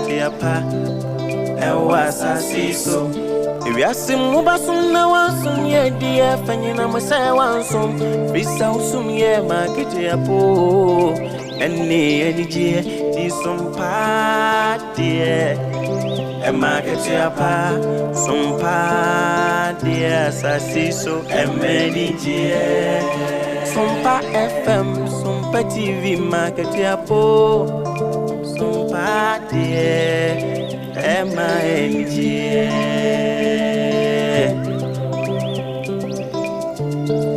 ketiapa ewa sasiso Ewiasim mubasum na wansum ye die fanyina masa wansum bisa usum ye maketiapo enne enije ti sompa die e maketiapa sompa die sasiso emenije Sompa FM Sompa TV maketiapo sompa die MING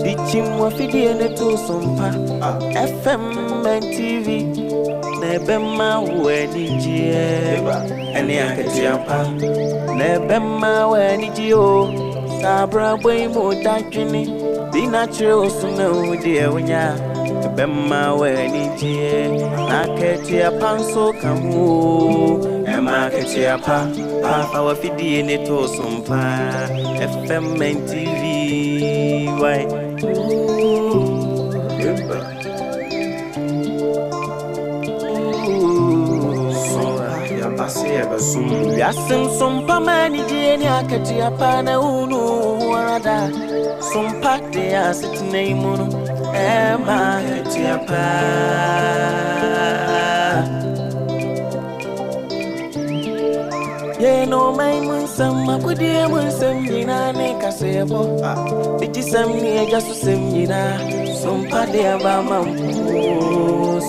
Bichimwa fidie neto sompa FM and TV Nebema wenijie Eni aketiapa Nebema wenijio Sabra bwe modakini Dina chiro suna udie wanya Nebema wenijie Naketiapa nso kamu Ema ketiapa Papa wafidie neto sompa FM and TV Why? Yasim sompa mani jeni aketiapa na unu warada Sompa de asitine imuno Ema ketiapa Ye no mai munsam makudie munsam jina ne kasebo Bijisam ni ejasu sem jina Sompa de abama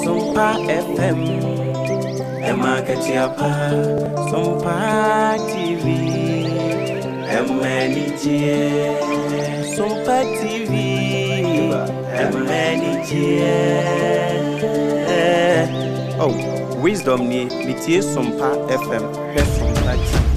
Sompa FM Ema ketiapa Sompa TV Emenijie Sompa TV Emenijie Oh, wisdom ni mitie Sompa FM Sompa TV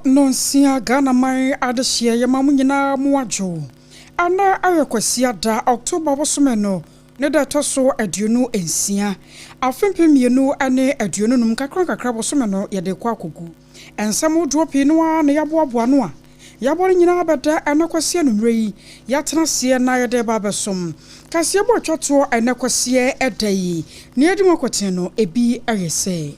Nonsia Ghana mai adehye yemamu nyina muajo ana ayekwasia da October bosomeno ne da toso aduonu ensia afempemienu ane aduonu num kakra bosomeno yede kwa kogu ensam duopi no a ne yaboaboa no a yabore nyina abeda anakwasia numrei yatena sie na yede ba besom kasie bo twoto anakwasia edai ne edimokoten no ebi ayese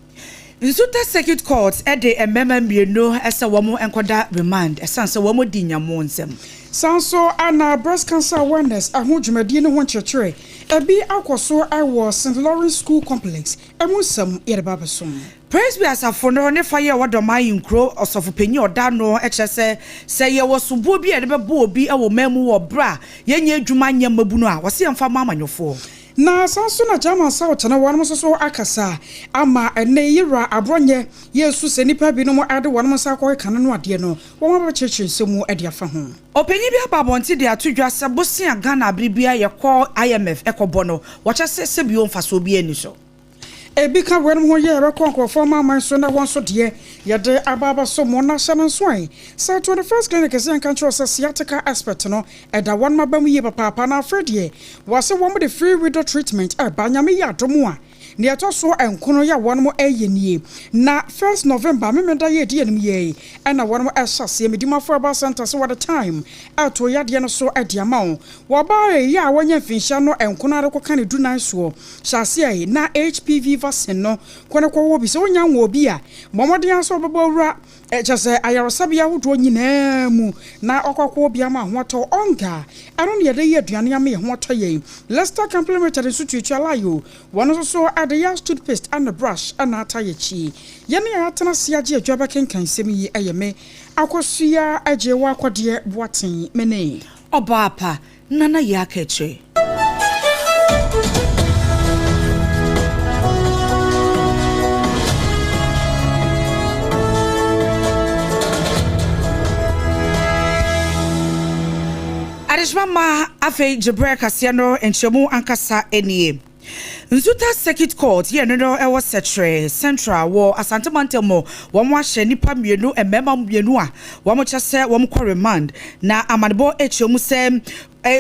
Nsuta Circuit Court ede emema mienu esa womo enkoda remand esanse womo di nyamo nsem sanso ana breast cancer awareness ahudwumadi ne ho nkyerkyere ebi akoso awo St Lawrence School Complex emusam yerebabesom Presby asafo no ne fa ye wodoma yinkro osofopanyi oda no ekyese se ye wosobo bi ede bebo obi ewo mamu wo bra yenye adwuma nyamabu no a wose yemfa mamanyofo na sanso na German South na wanum so akasa ama ene yira abronye yesu se nipa bi no mo ade wanum sa akọ kan no ade no won ba cheche nsemu ade afa ho openyi bi ababonti de atodwa se bosia Ghana abribia ye kọ IMF ekobo no wo kyese se bi o mfaso bi ani so ebi ka wanum ho ye rekọ former man so na won so de yede ababa so mo na hye nso an sa 21st clinic se kan tro se sciatica expert no eda won mabam ye papa na afrede wase won de free widow treatment e ba nyame ya domo a ne etoso enkono ya won mo eyenie na 1st November memenda ye die nim ye na won mo ehase medimafo aba center so what the time ato ya de no so ediama wo ba ya wonya finsha no enkono arekoka ne dunan so hyase ai na HPV vaccine no kone kwa wo bi se wonya wo bi a momode aso baba wura ejase ayarosabia wodo nyina mu na okokwo bi ama hoto onga anu ne de ye aduane ama ye hoto ye Leicester Complementary Sututu alayo wono so ade ya toothpaste and brush and atayechi yene ya atena siaje adwaba kenkan semi ayeme akosua ajewa akwode boaten mene obapa nana ya keche Adishmama afe Jebre Kasiano and Shamu Ankasa enie. Nzuta Circuit Court ye no e was setre Central war Asante Mantemo wo mo ahye nipa mienu e mema mienu a wo mo kyese wo mo remand na amanebo echemu se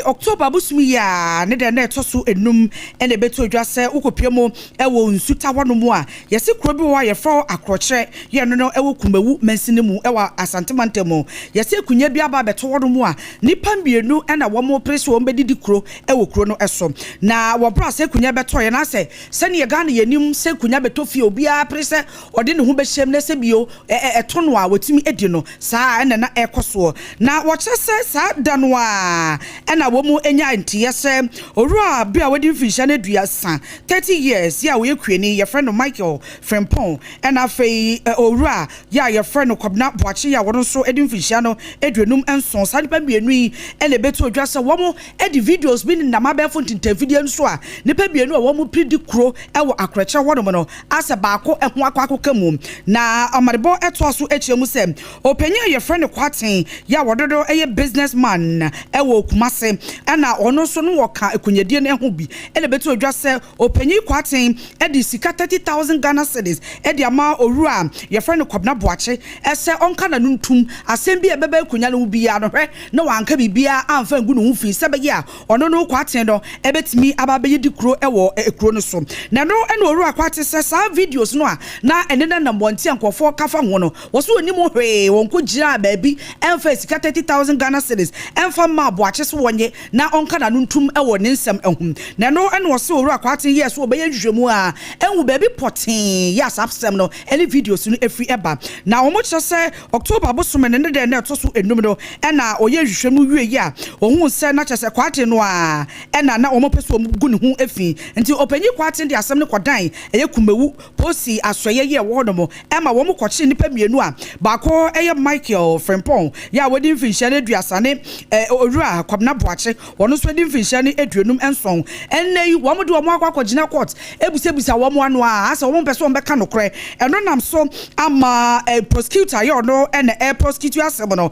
October busumi ya ne de na etoso enum ene beto odwa se ukopiem e wo nsuta wono mu a yesi kuro bi wo ye fro akrokere ye no e wo kumawu mansine mu e wa Asante Mantemo yesi kunya bi aba beto wono mu a nipa mienu e na wo mo presi wo bedidi kuro e wo kuro no eso na wo bra se kunya beto ye na se ne ye Ghana yenim se kunya beto fie obi a prese ode ne ho behyem na se bio eto no a wotimi edi no saa ene na ekoso na wo kyese saa dano a na wo mu enya ntiyese orua bia wodi fisha na duasa 30 years ya we kueni your friend Michael Frempon and afei orua ya your friend Kwabna Boachi ya wono so edin fisha no eduenum enson sanipa bienu yi ele beto odwasa wo mu edi videos bi na mabefo ntinta video nso a nipa bienu a wo mu predi kro ewo akreche wono no asa baako eho akwa mu na amarebo eto aso echiemu se openya your friend Kwaten ya wododo eye businessman ewo Kumase ana ono so no woka ekunyedie na eho bi ele beto odwa se opanyi Kwaten edi sika 30,000 Ghana cedis edi ama orua your friend Kwabna Boachi ese onka na nuntum asem bi ebebe ekunya no bi ya no hwe na wanka bibia amfa ngu no hu sebe ya ono no Kwaten do ebetimi ababe di kuro ewo ekuro no so na no ena orua Kwaten se sa videos no a na ene na mbonti ankofo kafa ho no wo so onim hwe wonko gira baabi emfa sika 30,000 Ghana cedis emfa ma Boachi so wonye na onka na nuntum ewo ne nsem ehum na no ene wo se orua Kwaten yes wo be yehwehwemu a enwu baabi potin yes absem no any videos no efi eba na wo mo kyese October bosome ne de na etoso enum no ena oyehwehwemu wie ya ohun se na kyese Kwaten no a ena na wo mo peso gu ne hu efi nti opanyi Kwaten de asem ne kodan eye kumewu posi asoye ye wo no mo ema wo mo kochi nipa mienu a baako eye Michael Frempon ya wodi mfinhia ne duasane orua Kwabna Boachi wono so di mfinhia ne eduenum enson ennei wo mo de wo mo akwa court ebusebusa wo mo anu a asa wo mo peso mbeka nokre eno nam so ama prosecutor yo no ene prosecutor asem no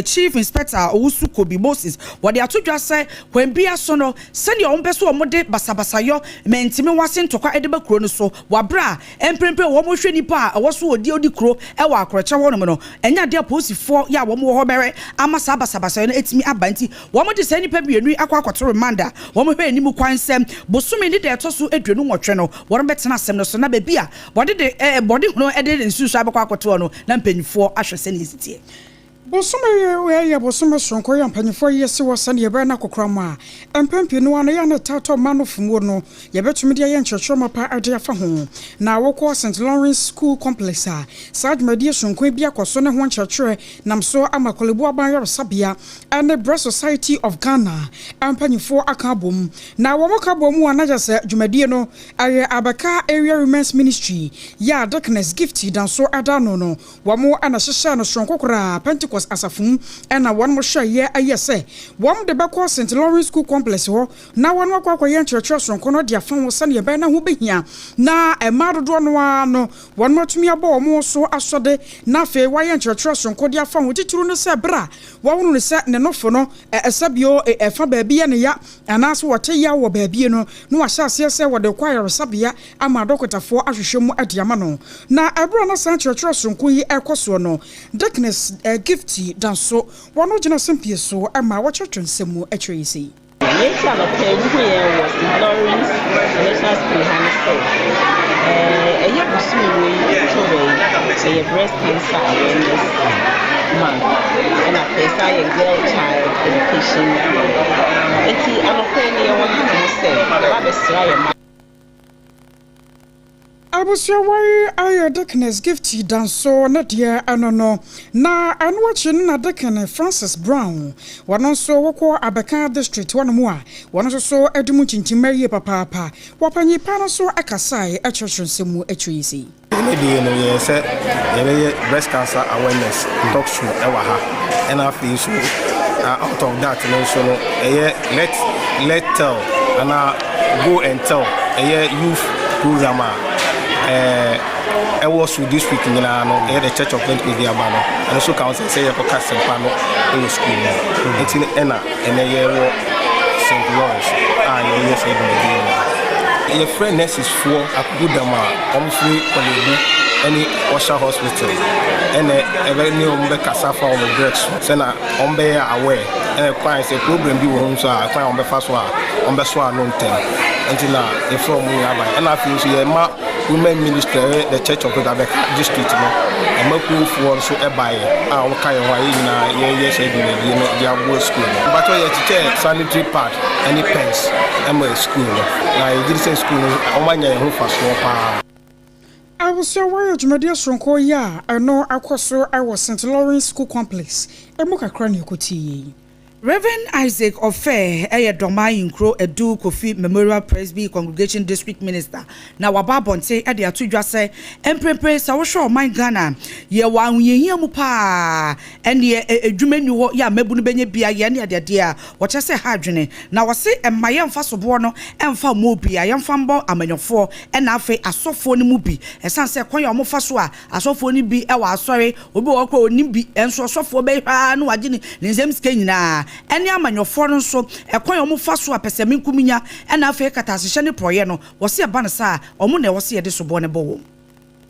chief inspector Owusu Kobi Moses wo de atodwa se kwan bia so no se ne wo mo peso wo mo de basabasa yo mentime wase ntokwa edeba kuro no so wabra emprempe wo mo hwe nipa a wo so odi kuro e wa akroche wo no no enya de posifo ya wo mo ho bere ama sabasabasa no etimi abanti wo mo de se nipa bienu akwa akoto remanda wo mo hwe nimu kwansem bosumi ni de etoso eduenu nwotwe no wo betena asem no so na ba bia body de body no ede nsusu abakwa akoto no na mpanyifo ahwese ne esitie Bosome bosome sonko ya mpanyifo yesi wasane ye ba na kokrama empempi no ano ya na tato manofumu no ye betumi de ye nkyerkyerɛ mapa ade afa ho na wokɔ St Lawrence School Complex a sadmadi sonko bi akoso ne ho nkyerkyerɛ nam so amakolebu aban sabia and the Breast Society of Ghana empanyifo aka bom na wo moka bom anaja se dwumadie no aye abaka area women's ministry ya darkness gift dan so ada no wo mo ana hyehye no sonko kora Pentecost asafum ena won mo hweye ayese wom de beko St Lawrence School Complex ho na won akwa ye nkyerkyerɛ sonko no de afan wo sane ye ba na ho behia na emadodo no ano won mo tumi aba mo so asode na fe wa ye nkyerkyerɛ sonko de afan wo tituru no se bra wo wonu ne se ne nofo no esabio efa baabia ne ya anaso wote ya wo baabie no no ahya ase se wo de kwayere sabia ama dokotafo ahwehwemu adiama no na ebra na san nkyerkyerɛ sonko yi ekoso no darkness gift danso wono gina simpie so ama watchotun semu atwesi Yes, I'm a who was in Lawrence National School Hansel. A year was a breast cancer awareness month and a PSI and girl child education. I'm a penny, I want to say, Abusia why ayo darkness gift danso na dia anono na anwachi na Deacon Francis Brown wono so woko Abeka district wono mu a wono so edumu chinchima ye papa wapanyi pa no so akasai achurchensemu atwisi Maybe no ye say breast cancer awareness talk show ewa ha and I feel so out of that no so let tell and go and tell a youth program was with this week in the Church of Plenty Viabano, and also council say for casting panel in the school. It's in Enna and a year St. Lawrence. Yes, I do. Your friend Ness is for a good amount, free any Osha hospital, and a very new Sarfo on the drugs. Send a ombe away, and a client a problem you won't say, I find on the first one, on the swan, no ten. Until now, inform me about, and I feel see a women minister, the Church of the district, and my proof was so a buyer. I'll carry away in yes, the school. But I teach sanitary pad, any pens, and my school. I did say school, on my name, for small. I was so worried, my dear Sonko, ya. I know I was St. Lawrence School Complex, a mocha cranial cutie. Reverend Isaac Ofe Doma Inkro Edu Kofi Memorial Presby Congregation District Minister na wababonte de atudwa se emprempre sa wo show man Ghana ye wa nwehia mu pa ene edwumani ho ya mabunu benye bia ye ne ade a wo chese ha adwene na wo se emaye mfa sobo no emfa mo bia ye mfa mbo amanyofo na afi asofo ni mu bi esan se kwan ya mo fa so a asofo ni bi e wa asore obi wo kro oni bi enso asofo be hwa no wagene ne nsem sika nyina ene amanyofo no so ekwan omo fa so apesemi nkuminya ena afa katasehye ne proye no wo se ba ne sa omo na wo se ye de sobo ne bo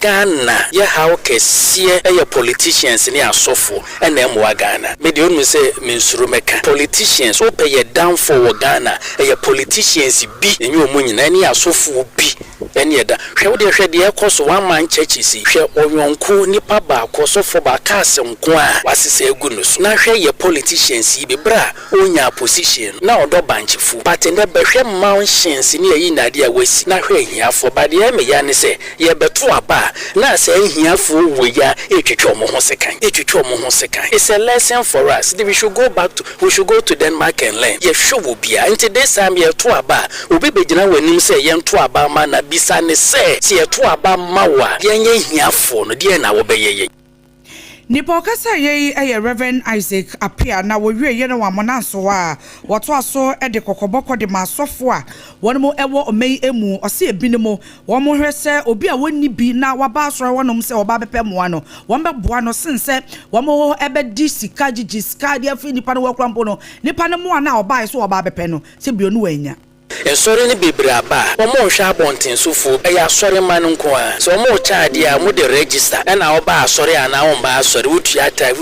Ghana ye how kesiye eye politicians ni asofo ena emwa Ghana me de onu se mensuru meka politicians o pay down for Ghana eye politicians bi enye omu nyina ni asofo bi ene da hwe wo de hwe de ekoso one man churches hwe oyonko nipa ba akosofo ba ka asemko a wasese egu no so na hwe ye politicians bi bra onya position na odo banchifu but nde be hwe mansions ni eyi na de a wasi na hwe hiafo ba de me ya ne se ye beto aba na say hiafo we ya etwetwe omo ho sekan it's a lesson for us we should go to Denmark and learn ye show bia until this time ye to aba obi begina wanim say ye to aba ma na bisa ne say ye to aba ma wa ye hiafo no de na wo be ye Nipo kasa ye Reverend Isaac appear na wo wie ye no wamonanso a woto aso de kokoboko de masofo a wonmo ewo omei emu ose ebinimo wo mo hwese obi a wonni bi na waba asoro wonom se oba bepemo no wo mbeboa no sense wo mo ebedi sika gigi sika de afi nipa no wakrampo no nipa no mo na oba so oba bepe no se bio no wanya Esore ni bebre aba omo hwa abonten sofo e ya sore man nko a so omo chaade a mo de register na oba asore ana omba asore wutuata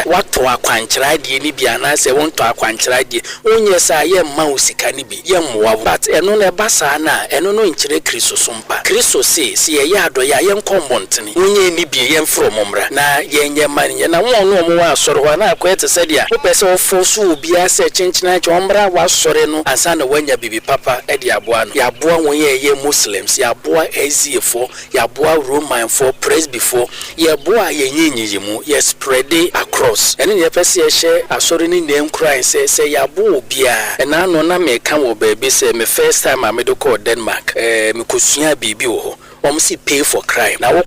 wato akwankyera de ni bia na se wonto akwankyera de onye sa ye ma osika ni bi ye mwa but eno na basa na eno no nkyere Kristo sompa Kristo se ye ya do ya ye nkombonten onye ni bi ye mfro momra na ye nye man ye na won no omo asore wa na akwete se dia wo pese ofo so obi ase chenchina che ombra wa sore no ansa na wanya bibi papa edi aboa no yaboa won ye Muslims yaboa Eziefo yaboa Roman for Presby for yaboa ye nyinyimu ye spread across ene ye pese ye hye asori ni name cry say yaboa bia ena no na me kan wo baby say me first time I made call Denmark me kosua bibi wo ho si pay for crime na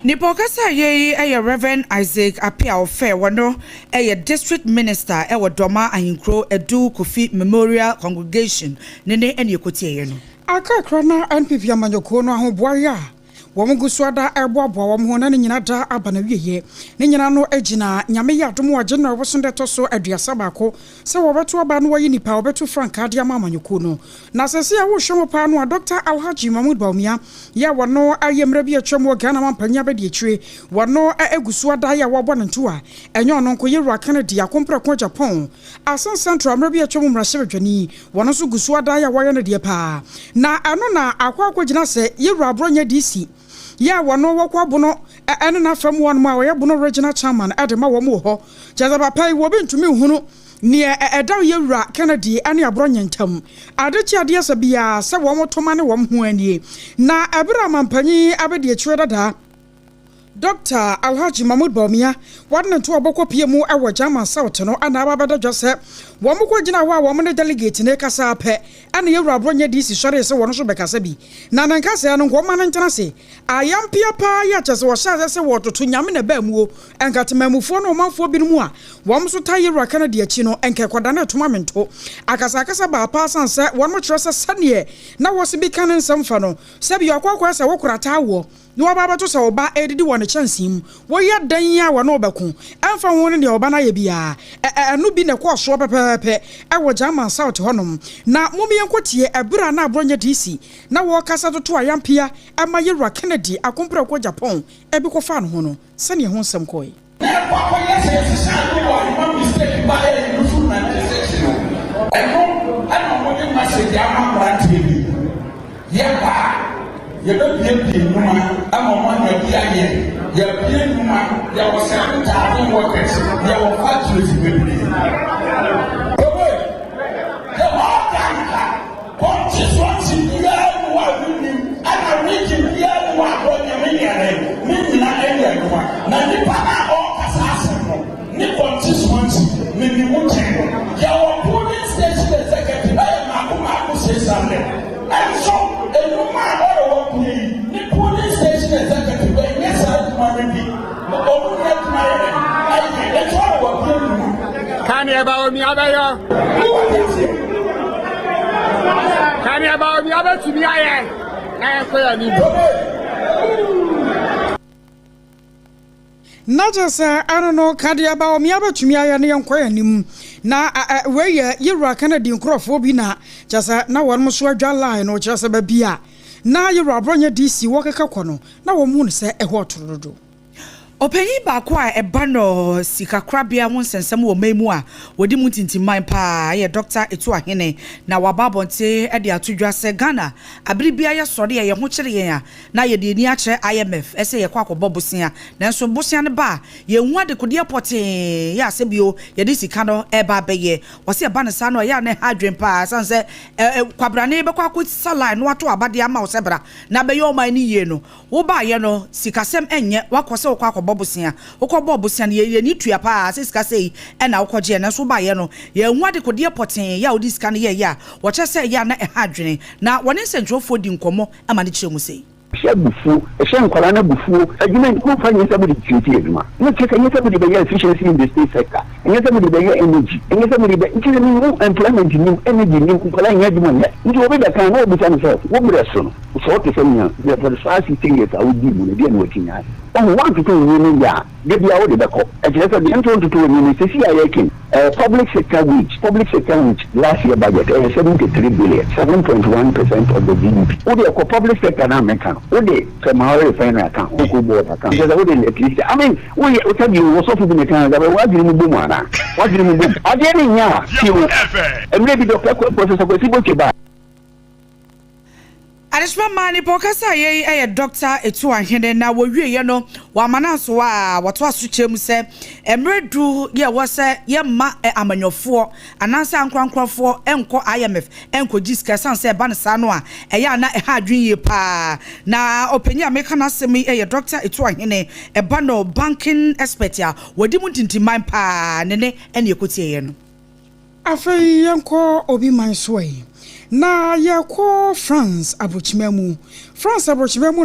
Nipo kasa ye Reverend Isaac appear ofe wono district minister Doma Inkro Edu Kofi Memorial Congregation nene ene ekotie ye no aka krana NPP amanyoko no ahoboa ya Womo gusuada eboabo wom ho na nyina da abana wieye ne nyina no agina nyame ya dom wa general wosonde toso aduasa baako se wobeto aba no wayi nipa wobeto franka de amanyoko no na sese ya wo hwemo pa no Dr. Alhaji Mahmoud Baumia ya wono ayemra bi atwam Ghana mampanya ba de etwe wono agusuada ya wobo no nto a enyo no nko yeru akane de akompra ko Japan asan central amra bi atwam mrahye bedwani wono so gusuada ya woye no de pa na ano na akwa gina se yeru abronya DC ya wono wokwa bono ene na fam won ma wo ye bono regional chairman adema wo mo ho jazaba pai wo bentumi hunu ne edaw yewura Kennedy ane abronye ntam adechi ade asabia se wo motoma ne wo ho anie na abira mampanyi abede chwe dada Dr. Alhaji Mahmoud Baumia, one and two aboko PMO our German South no and Ababa Joseph, Wamoko Jina woman delegate in Ekasa pe, and you are bringing this sorry so one so Bekasabi. Nanankasa and woman and Tanasi. I am Pia Pa Yatas or Shaz water to Yamina Bemu and got Memufono man for Binua. Wamso Tayi Rakana Diachino and Kakwadana to Mamento. Akasakasa ba pass and set one more trust a Sunday. Now was a big cannon some funnel. Sabi Aquas a Wokratawo. No ababa to so ba edidi won chance him wo ya dan ya wa no beku amfa won ne oba na ye bia anu bi ne ko so pepepe e wo German South honom na mumie nkotie ebra na abronye DC na wo kasa to ayampia ama Yewura Kennedy akompra ko Japan e bi ko fa no ho no sane ho nsem koi you don't be a woman, I'm a man of the idea. You're a plain woman, there was 7,000 workers, there were factories in the beginning. The more than conscious ones in the air, and I'm reaching the air, one million, million, now the Pana or Assassin, Nippon ones, maybe Mutan. Your police station executive, I say something. And so, a woman. The police station executive, yes, I'm can you about me? Can you about me? About to be I not just I don't know, Kadi about me about to me. I am quite na where Yewura Kennedy Crawford just now one must wear line or just a baby. Na Yewura Bronya DC waka kono na wo mu ne se ehwo torodo Openyi ba kwa eba no sikakrabia won sensem wo memu a wodi mu tintiman pa ye Dr. Etu Ahene na wababonte e de atodwa se Ghana abribia ye sori ye ho kire yen a na ye de ni a kire IMF ese ye kwa akobọ bosia nanso bosia ne ba ye hu adekode pote ya asebio ye de sika no e ba beye wose eba ne sa no ya ne hadwen pa sanse kwabrane be kwa salai no ato abade ama wo sebra na be ye o man ni ye no wo ba ye no sikasem enye wakose wo kwa bobusia okobo bobusia ye ni tua pa sika sei e na okoje na so ba ye no ye hu adekode poten ya odi sika no ye ya wo che se ya na e hadwene na woni nsentwofo di nkomo ama ne kire mu sei bufu kwala na bufu adwuma ko fa nyesa bodi twiti adwuma no cheka nyesa bodi be efficiency in the state sector nyesa bodi be energy nyesa bodi be nkire ni employment ni energy ni kwala nya adwuma ne ndi obi da kan no obi tan so wo bre so so te famia the for the first 6 years I would be mu ne dia no kinya on one to two ya de bia wo de be ko e je so de ento to ni se si ayakin public sector wage last year budget 73 billion 7.1% of the GDP wo de ko public sector na American wo de Somali refinery account wo ko board account because wo de electricity I mean wo ye o tabi wo so fu bi kan da wa diri mu bomu ana wa diri mu bomu ade ni nya ti wo emre bi doctor ko professor ko si bo ke ba Adishma mani pokasa ye Dr. Etu Ahene na wo wie ye no wa mananso a woto asokyem se emredu ye wo se ye ma amanyofo anansa ankrankranfo enko IMF enko jiska sanse ba ne sa no a eya na ha adwen ye pa na openya meka na semi ye Dr. Etu Ahene ba no banking expert ya wodi mu tintiman pa ne ene ekotie ye no afei yenko obi mansoi na yako France abochimemu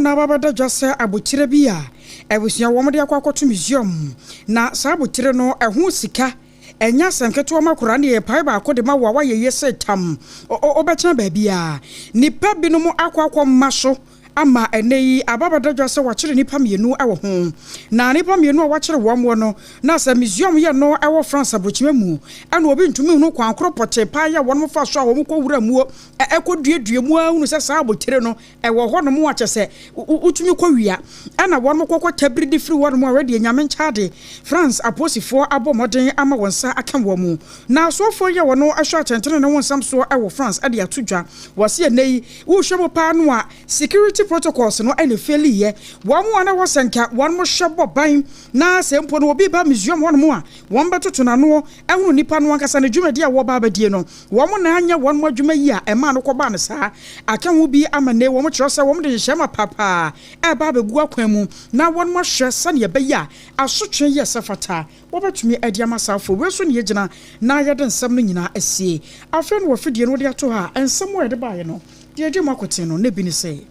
na babada jose abochire bia ebusia womde akwakoto museum na sa abochire no ehu sika enya sanketo makura ne ye pai ba akode ma wa ye yese tam obecha ba bia nipa binom akwakwo mmaso ama eneyi ababada jose wachire nipa mienu ewo ho na nipa mienu a wachire womwo no na sa museum ye no ewo France abochimemu ana obi ntumi hu kwa ankropote pa ya wonmo fa so a wom ko wura muo ekoduedue mu anu se sa abotire no ewo ho no mo achese utumi ko wia ana wonmo kokko tabridi free wonmo already enyame nchade France aposifo abomoden ama wonsa aka womu na sofo ye wono ahwa tentene ne wonsam so ewo France ade atodwa wose eneyi wo hwemo pa no a security protocols no ene feli ye wo mo ana wosenka won mo hwebo ban na sempo no obi ba museum won mo a won betoto na no ehunu nipa no ankasa na dwumadi a wo ba badie no wo mo na anya won mo adwuma yi a ema no koba ne saa aka ho bi amane wo mo kyerɛ sɛ wo mo de hyema papa e ba begu akwan mu na won mo hwɛ sane ye bɛyi a asotwe ye sefata wo betumi adi amasafo we so ne yegina na yɛde nsɛm no nyina asie afɛ no wafidie no de ato ha nsɛm wo yɛde bae no de adi makote no ne bi ne sɛ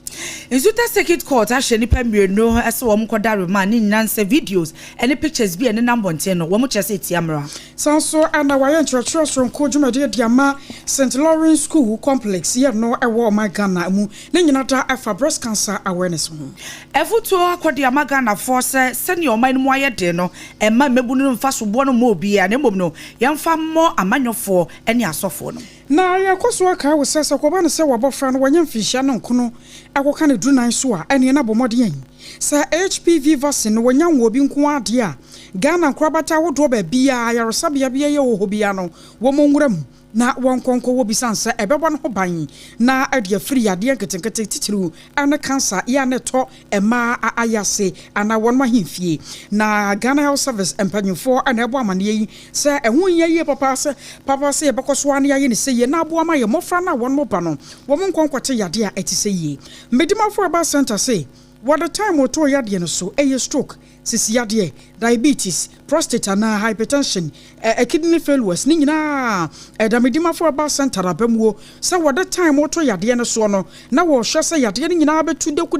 Insuta Circuit Court ahye nipa mienu ese wo mkoda remand ni nanse videos any pictures bi ene number nten no wo mo kyese tiamra sanso ana waye nkyerɛkyerɛ sonko dwumade de ama St Lawrence School Complex ye no ewo my Ghana mu ne nyina da afa breast cancer awareness ho efuto akodi ama Ghana for senior man mu ayede no emma mebunu mfa so bo no mo bia na mbom no yemfa mo amanyofo ene asofo no na yakoso aka wo sese ko ba ne se wabofra no wanya mfihia no nkono akoka ne dunan so a ene na bomode yan sa HPV vaccine no wanya wo bi nko ade a Ghana nkrabata wodo ba bia yaresabia bia ye wo bia no wo monwuram na won konko wo bisanse ebebo no ban na ade afiri ade nketenkete titiru ane cancer ya ne to ema ayase ana won mahimfie na Ghana Health Service empanyufo ana ebo amane yi se ehun ye papa se ebekoso ane ye ne se ye na abo ama ye mofra na won mo ba no wo mon konkote yade a etise yi medimafo aba center say what the time wo to yade no so eye stroke sisi yade diabetes prostate na hypertension kidney failures ni nyina damedimafo aba center abamuo se what the time wo to yade no so no na wo hwe se yade ni nyina betu deku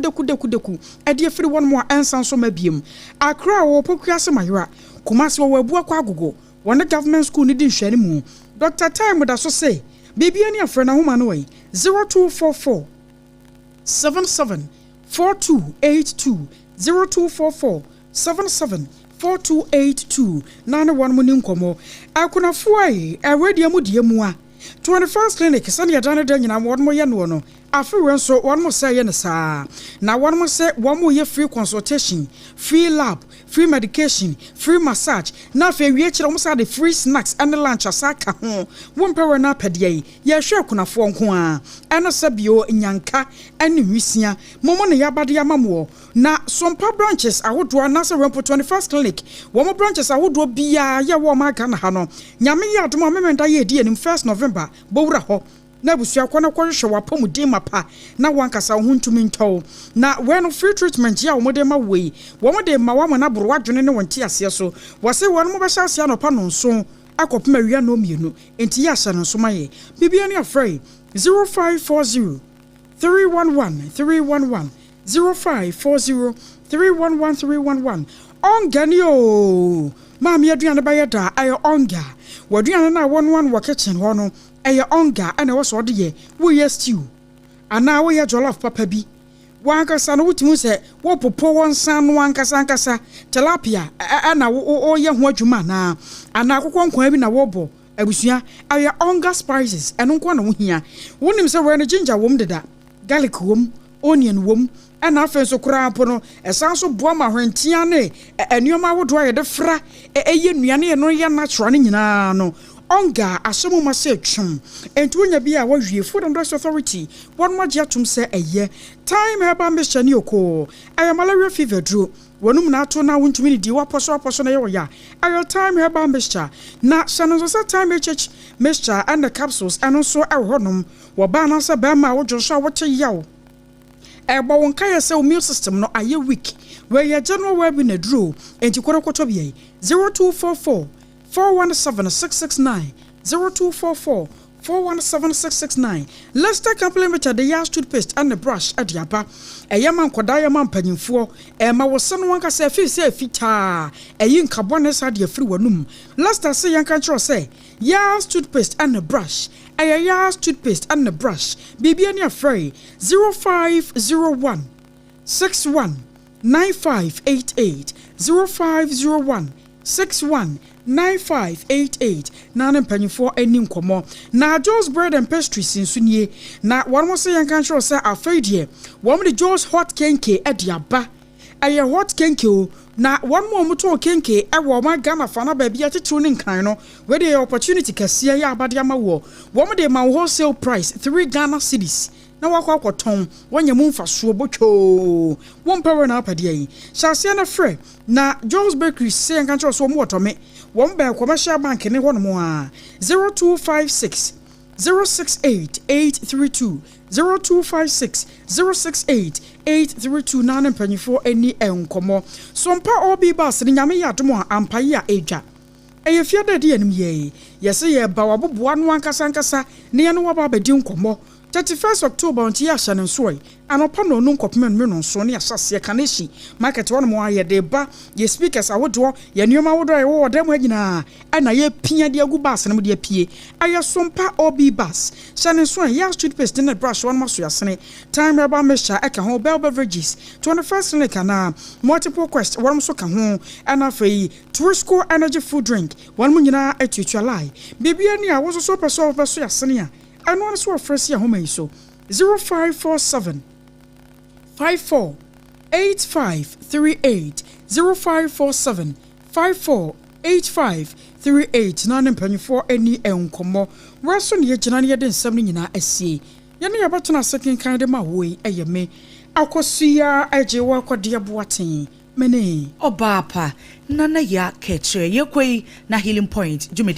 ade afiri won mo ansan so mabiem akra wo pokuase mayra kumase wo abu akwa agogo won government school ni di hwani mu Dr. Time da so say bibia ni afra na homa no wey 0244 774282 0244 774282 nane wan mu ni nkomo akunafo ai awedi mu die mu a 21st clinic sane ya dane da nyina won mo ye no no afiwe so won mo say ye ne saa na won mo say won mo ye free consultation free lab free medication free massage na fe wie kire mo say the free snacks and lunch asaka ho won pewe na pede ye hwe kunafo nko a ena sabio nyanka ene nwisia momo ne yabade yamamo na Sompa branches ahodo na se rempo 21st clinic won branches ahodo bia ye wo ma Ghana ha no nyame ye adom amemenda ye di enim 1st November bowura ho na busua kwa na kwhwe wapom de mapa na wankasa ho ntumi ntɔw na when free treatment ya wo de ma wei wo de ma wa na boro wadwene ne wonte ase so wo se won mo behya ase anopa no nso akopem awia no mienu enti ya hye no nso maye bibia ne afrɛ 0540 311 0540 311 ongani o maami aduane ba yeda ayo onga waduane na won wo kitchen ho no eye onga ana wo so de ye wo ye stew ana wo ye jollof papa bi wankasa no wutimu se wo popo won san no ankasa tilapia ana wo ye ho adwuma na ana akokonkwan bi na wo bo abusua aye onga spices eno nko na wo hia wonim se we no ginger wom deda garlic wom onion wom ana afen so kura po no esan so boa ma hwentia ne enuoma wodo aye de fra eye nuane no ye natural ne nyina no onga asomo ma se twum entu onya bia wa hwie Food and Drug Authority won ma gya tum se eye time heba mbehya ne oko aye malaria fever dro wonum na ato na wontumi ne di wa poso na ye wo ya aye time heba mbehya na sano so time HH mixture and the capsules and also ehonum wo ba na se ba ma wo jo so wo che yawo ebo won kaya se immune system no aye weak where your general well be na dro enti korokoto bia 0244 417-669 0244 417-669 let's take compliment the Yas toothpaste and the brush at Yapa a yaman kodaya man penifo ma was son one can say fita a yin carbones had your free wanum last I say young control say Yas toothpaste and the brush a Yas toothpaste and the brush BB afraid 0501 61 9588 0501 61 9588 nane mpanyifo anim komo na Joe's bread and pastries insunie na one mo say yan kan sure say afraid one the Joe's hot kenke ediaba aye hot kenke o na one mo to kenke e wo ma Ghana fa na ba bia tetru ne nkan no we the opportunity kase ya abade ama wo one de ma wholesale price 3 Ghana cedis na wakɔ akɔtɔn wɔnyɛ mu mfasoɔ botwo wɔn pɛwɛ na apɛdeɛ yi hyɛaseɛ na frɛ na Jones Bakery sɛ nka kyerɛ so wɔn wɔtɔme wɔn bɛn commercial bank ne hɔ nom a 0256 068832 0256 068832 na ne mpanyifo ani enkomo Sompa obi bas ne nyame yɛ adom a ampaye a edwa eye fie da de anim ye yɛse yɛ ba waboboa no ankasa ne yɛ no waba bedi nkomo 31st October on tia hye ne so anopa no no nkopem no no so ne asase kaneshi market one mo aye de ba ye speakers awodo ye nneoma awodo ye wo dem agina ana ye pia de agu bas ne mo de pie aye Sompa obi bas hye ne so ya street paste ne brush one maso yasene time eba mesha eka ho bell beverages 21st clinic na multiple quest one so ka ho ana fei Twisco energy food drink one mo nyina atutua lai bibia ni a wo so peso yasene a and one so fresh ya home so 0547 54 8538 0547 54 8538 na mpanyfo ani enkomo weso ne yegina ne yede nsam ne nyina asie ye ne yabetona second kind ma woi eyeme akosia eje wa kwade boaten mene Obapa nana ya keche ye kwei na healing point jumedi